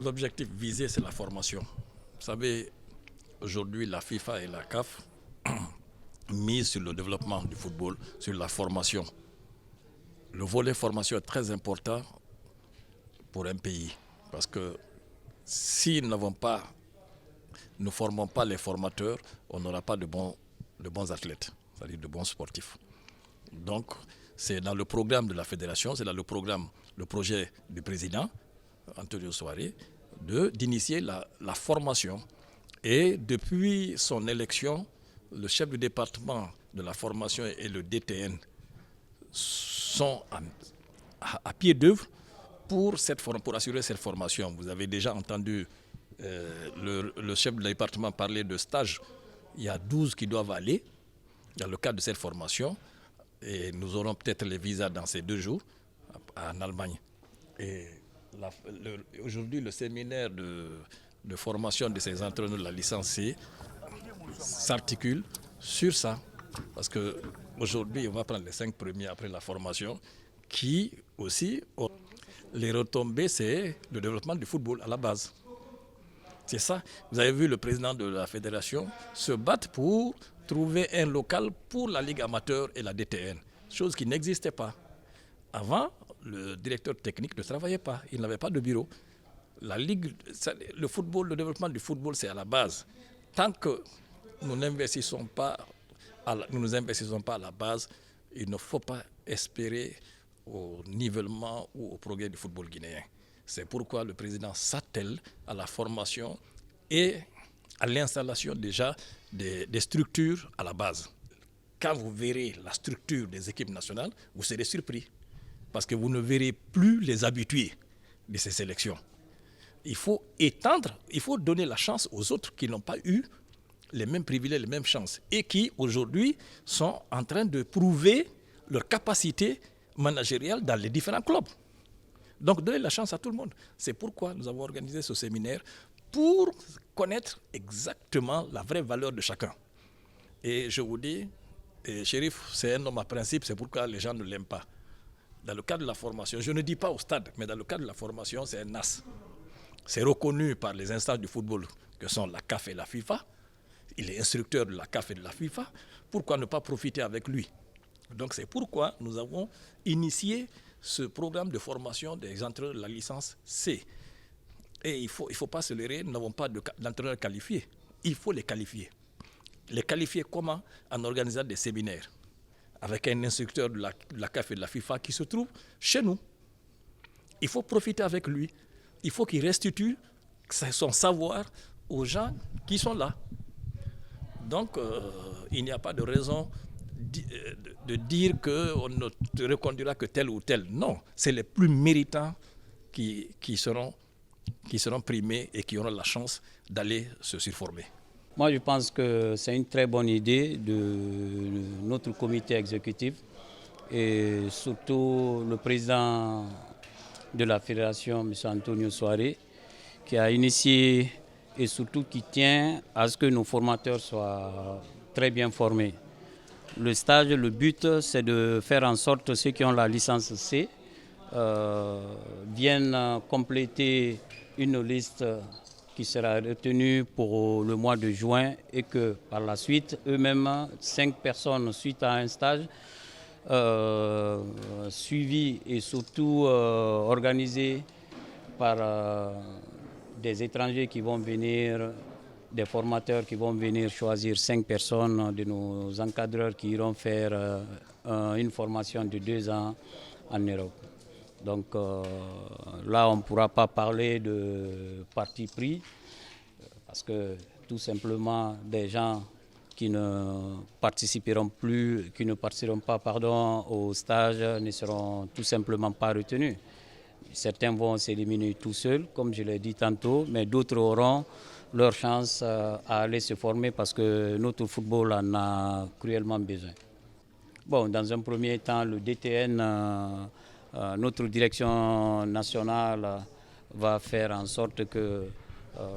l'objectif visé, c'est la formation. Vous savez, aujourd'hui, la FIFA et la CAF misent sur le développement du football, sur la formation. Le volet formation est très important pour un pays. Parce que si nous ne formons pas les formateurs, on n'aura pas de bons athlètes, c'est-à-dire de bons sportifs. Donc, c'est dans le programme de la fédération, c'est dans le projet du président, Antonio Soare, d'initier la formation. Et depuis son élection, le chef du département de la formation et le DTN sont à pied d'œuvre pour assurer cette formation. Vous avez déjà entendu le chef du département parler de stages. Il y a 12 qui doivent aller dans le cadre de cette formation. Et nous aurons peut-être les visas dans ces 2 jours en Allemagne. Et aujourd'hui, le séminaire de formation de ces entraîneurs de la licence C s'articule sur ça. Parce qu'aujourd'hui, on va prendre les 5 premiers après la formation qui aussi, les retombées, c'est le développement du football à la base. C'est ça. Vous avez vu le président de la fédération se battre pour trouver un local pour la Ligue amateur et la DTN, chose qui n'existait pas. Avant, le directeur technique ne travaillait pas, il n'avait pas de bureau. La Ligue, le football, le développement du football, c'est à la base. Tant que nous n'investissons pas à la base, il ne faut pas espérer au nivellement ou au progrès du football guinéen. C'est pourquoi le président s'attelle à la formation et à l'installation déjà des structures à la base. Quand vous verrez la structure des équipes nationales, vous serez surpris. Parce que vous ne verrez plus les habitués de ces sélections. Il faut étendre, il faut donner la chance aux autres qui n'ont pas eu les mêmes privilèges, les mêmes chances. Et qui, aujourd'hui, sont en train de prouver leur capacité managériale dans les différents clubs. Donc, donner la chance à tout le monde. C'est pourquoi nous avons organisé ce séminaire pour connaître exactement la vraie valeur de chacun. Et je vous dis, Chérif, c'est un homme à principe, c'est pourquoi les gens ne l'aiment pas. Dans le cadre de la formation, je ne dis pas au stade, mais dans le cadre de la formation, c'est un as. C'est reconnu par les instances du football que sont la CAF et la FIFA. Il est instructeur de la CAF et de la FIFA. Pourquoi ne pas profiter avec lui? Donc c'est pourquoi nous avons initié ce programme de formation des entraîneurs de la licence C. Et il ne faut pas se leurrer, nous n'avons pas d'entraîneurs qualifiés. Il faut les qualifier. Les qualifier comment? En organisant des séminaires avec un instructeur de la CAF et de la FIFA qui se trouve chez nous. Il faut profiter avec lui. Il faut qu'il restitue son savoir aux gens qui sont là. Donc, il n'y a pas de raison de dire qu'on ne te reconduira que tel ou tel. Non, c'est les plus méritants qui seront primés et qui auront la chance d'aller se surformer. Moi, je pense que c'est une très bonne idée de notre comité exécutif et surtout le président de la fédération, M. Antonio Soare, qui a initié et surtout qui tient à ce que nos formateurs soient très bien formés. Le stage, le but, c'est de faire en sorte que ceux qui ont la licence C viennent compléter une liste qui sera retenue pour le mois de juin et que par la suite, eux-mêmes, 5 personnes suite à un stage suivi et surtout organisé par des étrangers qui vont venir, des formateurs qui vont venir choisir 5 personnes de nos encadreurs qui iront faire une formation de 2 ans en Europe. Donc là, on ne pourra pas parler de parti pris parce que tout simplement des gens qui ne participeront pas au stage ne seront tout simplement pas retenus. Certains vont s'éliminer tout seuls, comme je l'ai dit tantôt, mais d'autres auront leur chance à aller se former parce que notre football en a cruellement besoin. Bon, dans un premier temps, le DTN, notre direction nationale va faire en sorte que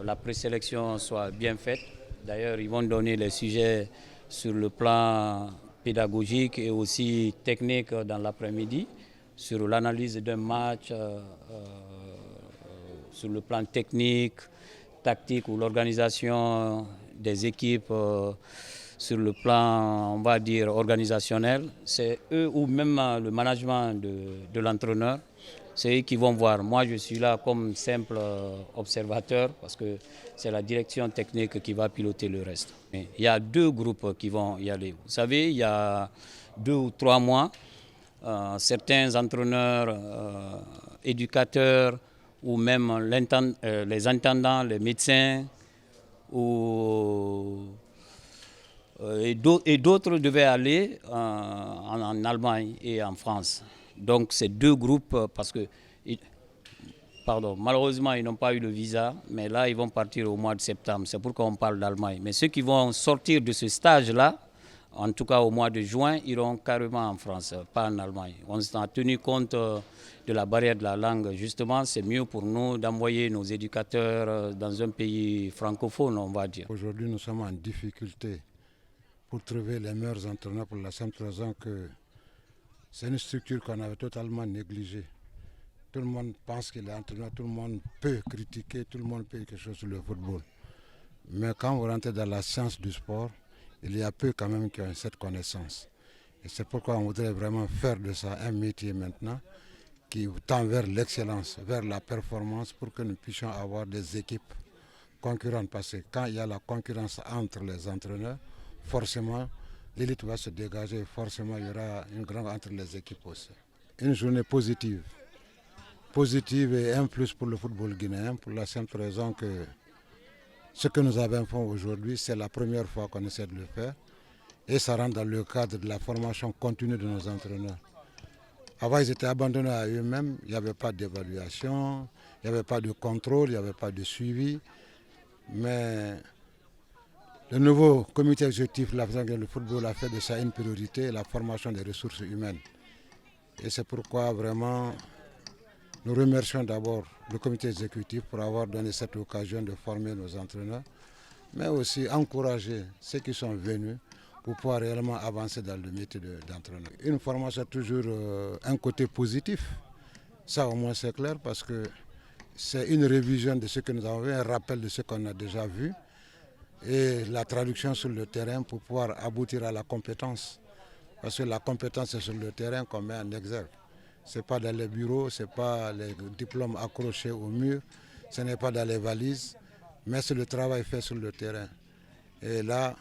la présélection soit bien faite. D'ailleurs, ils vont donner les sujets sur le plan pédagogique et aussi technique dans l'après-midi, sur l'analyse d'un match, sur le plan technique, tactique ou l'organisation des équipes, sur le plan, on va dire, organisationnel. C'est eux ou même le management de l'entraîneur. C'est eux qui vont voir. Moi, je suis là comme simple observateur parce que c'est la direction technique qui va piloter le reste. Mais il y a 2 groupes qui vont y aller. Vous savez, il y a 2 ou 3 mois, certains entraîneurs, éducateurs ou même les intendants, les médecins et d'autres devaient aller en Allemagne et en France. Donc ces 2 groupes, parce que, malheureusement ils n'ont pas eu le visa, mais là ils vont partir au mois de septembre, c'est pourquoi on parle d'Allemagne. Mais ceux qui vont sortir de ce stage-là, en tout cas au mois de juin, iront carrément en France, pas en Allemagne. On a tenu compte de la barrière de la langue. Justement, c'est mieux pour nous d'envoyer nos éducateurs dans un pays francophone, on va dire. Aujourd'hui, nous sommes en difficulté pour trouver les meilleurs entraîneurs pour la simple raison que c'est une structure qu'on avait totalement négligée. Tout le monde pense qu'il est entraîneur, tout le monde peut critiquer, tout le monde peut quelque chose sur le football. Mais quand vous rentrez dans la science du sport, il y a peu quand même qui ont cette connaissance. Et c'est pourquoi on voudrait vraiment faire de ça un métier maintenant qui tend vers l'excellence, vers la performance pour que nous puissions avoir des équipes concurrentes. Parce que quand il y a la concurrence entre les entraîneurs, forcément l'élite va se dégager, forcément il y aura une grande entre les équipes aussi. Une journée positive. Positive et un plus pour le football guinéen pour la simple raison que ce que nous avons fait aujourd'hui, c'est la première fois qu'on essaie de le faire et ça rentre dans le cadre de la formation continue de nos entraîneurs. Avant, ils étaient abandonnés à eux-mêmes, il n'y avait pas d'évaluation, il n'y avait pas de contrôle, il n'y avait pas de suivi. Mais le nouveau comité exécutif, le football a fait de ça une priorité, la formation des ressources humaines. Et c'est pourquoi vraiment nous remercions d'abord le comité exécutif pour avoir donné cette occasion de former nos entraîneurs, mais aussi encourager ceux qui sont venus pour pouvoir réellement avancer dans le métier d'entraîneur. Une formation a toujours un côté positif, ça au moins c'est clair parce que c'est une révision de ce que nous avons vu, un rappel de ce qu'on a déjà vu et la traduction sur le terrain pour pouvoir aboutir à la compétence. Parce que la compétence c'est sur le terrain qu'on met en exergue. Ce n'est pas dans les bureaux, ce n'est pas les diplômes accrochés au mur, ce n'est pas dans les valises, mais c'est le travail fait sur le terrain. Et là,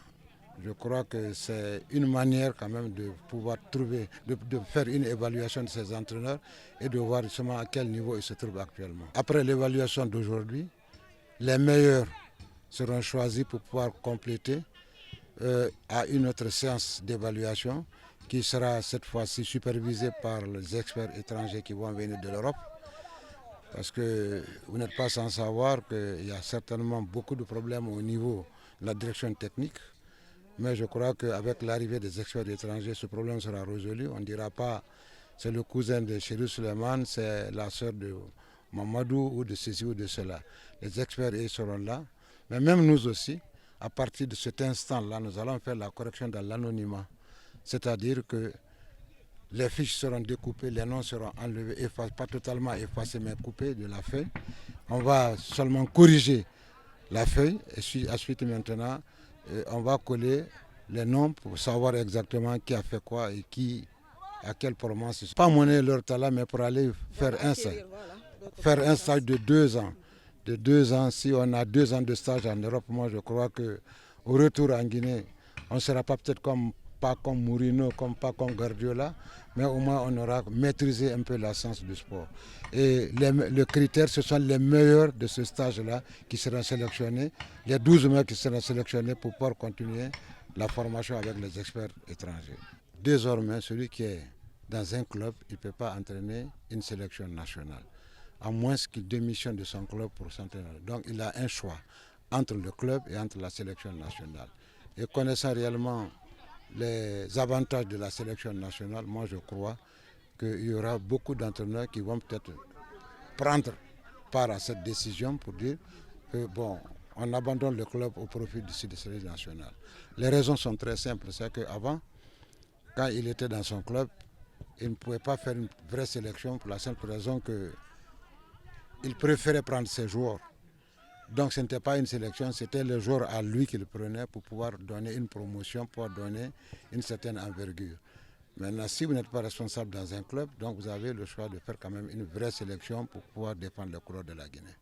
je crois que c'est une manière quand même de pouvoir trouver, de faire une évaluation de ces entraîneurs et de voir justement à quel niveau ils se trouvent actuellement. Après l'évaluation d'aujourd'hui, les meilleurs seront choisis pour pouvoir compléter à une autre séance d'évaluation qui sera cette fois-ci supervisée par les experts étrangers qui vont venir de l'Europe. Parce que vous n'êtes pas sans savoir qu'il y a certainement beaucoup de problèmes au niveau de la direction technique. Mais je crois qu'avec l'arrivée des experts étrangers, ce problème sera résolu. On ne dira pas c'est le cousin de Chérif Suleiman, c'est la sœur de Mamadou ou de ceci ou de cela. Les experts ils seront là. Mais même nous aussi, à partir de cet instant-là, nous allons faire la correction dans l'anonymat. C'est-à-dire que les fiches seront découpées, les noms seront enlevés, pas totalement effacés, mais coupés de la feuille. On va seulement corriger la feuille et ensuite maintenant, on va coller les noms pour savoir exactement qui a fait quoi et qui, à quelle performance. Pas monnaie leur talent, mais pour aller faire un stage. Faire un stage de 2 ans. De 2 ans, si on a 2 ans de stage en Europe, moi je crois qu'au retour en Guinée, on ne sera pas peut-être pas comme Mourinho, pas comme Guardiola, mais au moins on aura maîtrisé un peu la science du sport. Et le critère, ce sont les meilleurs de ce stage-là qui seront sélectionnés, les 12 meilleurs qui seront sélectionnés pour pouvoir continuer la formation avec les experts étrangers. Désormais, celui qui est dans un club, il ne peut pas entraîner une sélection nationale, à moins qu'il démissionne de son club pour s'entraîner. Donc il a un choix entre le club et entre la sélection nationale. Et connaissant réellement les avantages de la sélection nationale, moi je crois qu'il y aura beaucoup d'entraîneurs qui vont peut-être prendre part à cette décision pour dire que bon, on abandonne le club au profit de cette sélection nationale. Les raisons sont très simples, c'est qu'avant, quand il était dans son club, il ne pouvait pas faire une vraie sélection pour la simple raison que il préférait prendre ses joueurs. Donc ce n'était pas une sélection, c'était le joueur à lui qu'il prenait pour pouvoir donner une promotion, pour donner une certaine envergure. Maintenant, si vous n'êtes pas responsable dans un club, donc vous avez le choix de faire quand même une vraie sélection pour pouvoir défendre les couleurs de la Guinée.